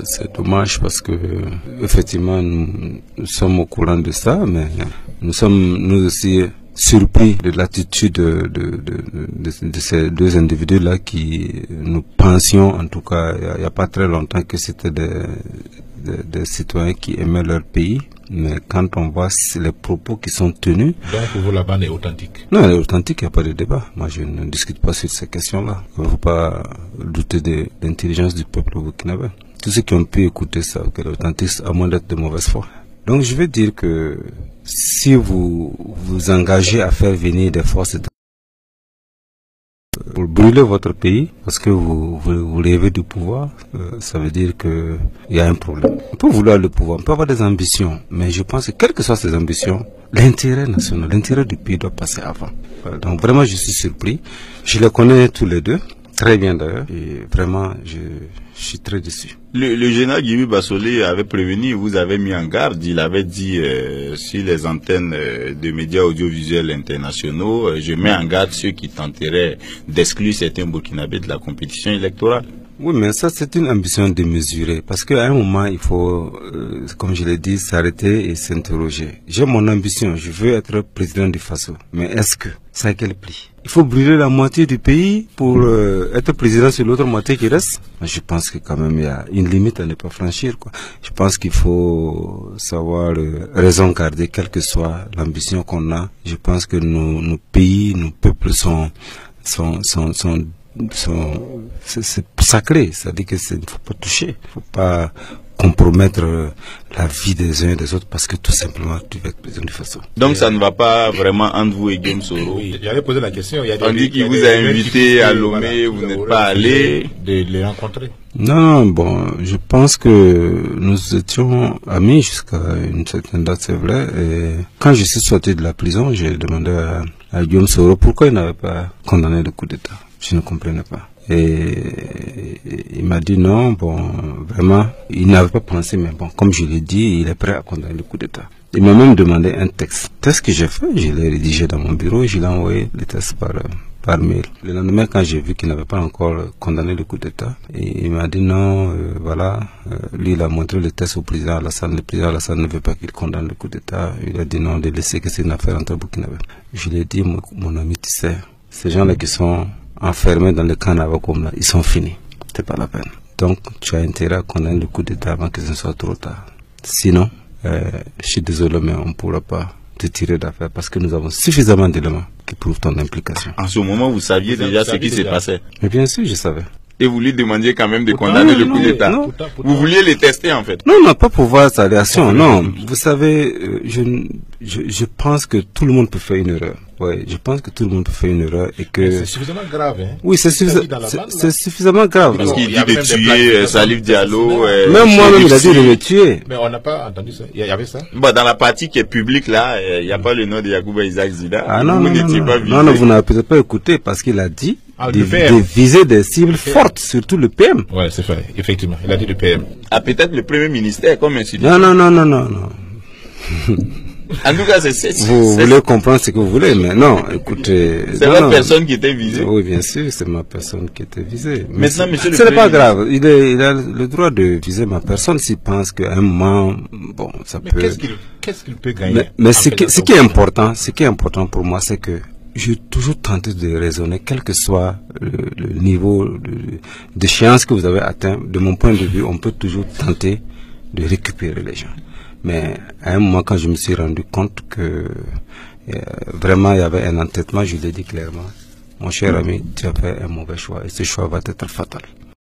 C'est dommage parce que effectivement nous sommes au courant de ça, mais nous sommes nous aussi surpris de l'attitude de ces deux individus-là qui nous pensions, en tout cas il n'y a pas très longtemps, que c'était des citoyens qui aimaient leur pays. Mais quand on voit les propos qui sont tenus... Donc pour vous la bande est authentique? Non, elle est authentique, il n'y a pas de débat. Moi je ne discute pas sur ces questions-là. Il ne faut pas douter de l'intelligence du peuple burkinabé. Tous ceux qui ont pu écouter ça, qu'elle est authentique, à moins d'être de mauvaise foi. Donc je veux dire que si vous vous engagez à faire venir des forces pour brûler votre pays, parce que vous rêvez du pouvoir, ça veut dire qu'il y a un problème. On peut vouloir le pouvoir, on peut avoir des ambitions, mais je pense que quelles que soient ces ambitions, l'intérêt national, l'intérêt du pays doit passer avant. Voilà, donc vraiment je suis surpris. Je les connais tous les deux, très bien d'ailleurs, et vraiment je suis très déçu. Le général Guibi Bassolé avait prévenu, vous avez mis en garde, il avait dit sur les antennes de médias audiovisuels internationaux, je mets en garde ceux qui tenteraient d'exclure certains Burkinabés de la compétition électorale. Oui, mais ça c'est une ambition démesurée, parce qu'à un moment il faut, comme je l'ai dit, s'arrêter et s'interroger. J'ai mon ambition, je veux être président du Faso, mais est-ce que ça a quel prix? Il faut brûler la moitié du pays pour être président sur l'autre moitié qui reste? Je pense que quand même il y a une limite à ne pas franchir, quoi. Je pense qu'il faut savoir raison garder, quelle que soit l'ambition qu'on a. Je pense que nos pays, nos peuples c'est sacré, c'est-à-dire que il ne faut pas toucher, il ne faut pas compromettre la vie des uns et des autres parce que tout simplement tu vas être président du Faso. Donc ça ne va pas vraiment entre vous et Guillaume Soro? Oui, j'avais posé la question. On dit qu'il vous a invité à Lomé, vous n'êtes pas allé. De les rencontrer? Non, bon, je pense que nous étions amis jusqu'à une certaine date, c'est vrai. Et quand je suis sorti de la prison, j'ai demandé à Guillaume Soro pourquoi il n'avait pas condamné le coup d'État. Je ne comprenais pas. Et il m'a dit non, bon, vraiment, il n'avait pas pensé, mais bon, comme je l'ai dit, il est prêt à condamner le coup d'État. Il m'a même demandé un texte. Texte que j'ai fait, je l'ai rédigé dans mon bureau et je l'ai envoyé le texte par mail. Le lendemain, quand j'ai vu qu'il n'avait pas encore condamné le coup d'État, il m'a dit non, voilà, lui il a montré le texte au président Alassane. Le président Alassane ne veut pas qu'il condamne le coup d'État. Il a dit non, de laisser que c'est une affaire entre Burkinabés. Je lui ai dit, mon ami, tu sais, ces gens-là qui sont enfermés dans le camp Navakom là, ils sont finis. C'est pas la peine. Donc, tu as intérêt à condamner le coup d'État avant que ce ne soit trop tard. Sinon, je suis désolé, mais on ne pourra pas te tirer d'affaire parce que nous avons suffisamment d'éléments qui prouvent ton implication. En ce moment, vous saviez déjà ce qui s'est passé? Mais bien sûr, je savais. Et vous lui demandiez quand même de condamner le coup d'État? Vous vouliez les tester en fait? Non, non, pas pour voir sa réaction, non. Vous savez, je pense que tout le monde peut faire une erreur. Ouais, je pense que tout le monde peut faire une erreur et que... C'est suffisamment grave, hein? Oui, c'est suffisamment grave. Parce qu'il dit de tuer Salif Diallo. Même moi-même, il a dit de le tuer. Mais on n'a pas entendu ça. Il y avait ça? Bon, dans la partie qui est publique là, il n'y a pas le nom de Yacouba Isaac Zida. Ah non, vous non, pas visé. non, vous n'avez peut-être pas écouté parce qu'il a dit de viser des cibles fortes, surtout le PM. Ouais, c'est vrai, effectivement. Il a dit le PM. Ah, peut-être le premier ministère comme institution. Non, non, non, non, non. En tout cas, c'est vous voulez comprendre ce que vous voulez, mais non, écoutez. C'est votre personne qui était visée. Oui, bien sûr, c'est ma personne qui était visée. Mais ce n'est pas grave. Il a le droit de viser ma personne s'il pense qu'à un moment, bon, ça peut. Qu'est-ce qu'il peut gagner? Mais ce qui est important pour moi, c'est que j'ai toujours tenté de raisonner, quel que soit le niveau d'échéance que vous avez atteint. De mon point de vue, on peut toujours tenter de récupérer les gens. Mais à un moment, quand je me suis rendu compte que vraiment il y avait un entêtement, je l'ai dit clairement, mon cher ami, tu as fait un mauvais choix et ce choix va être fatal.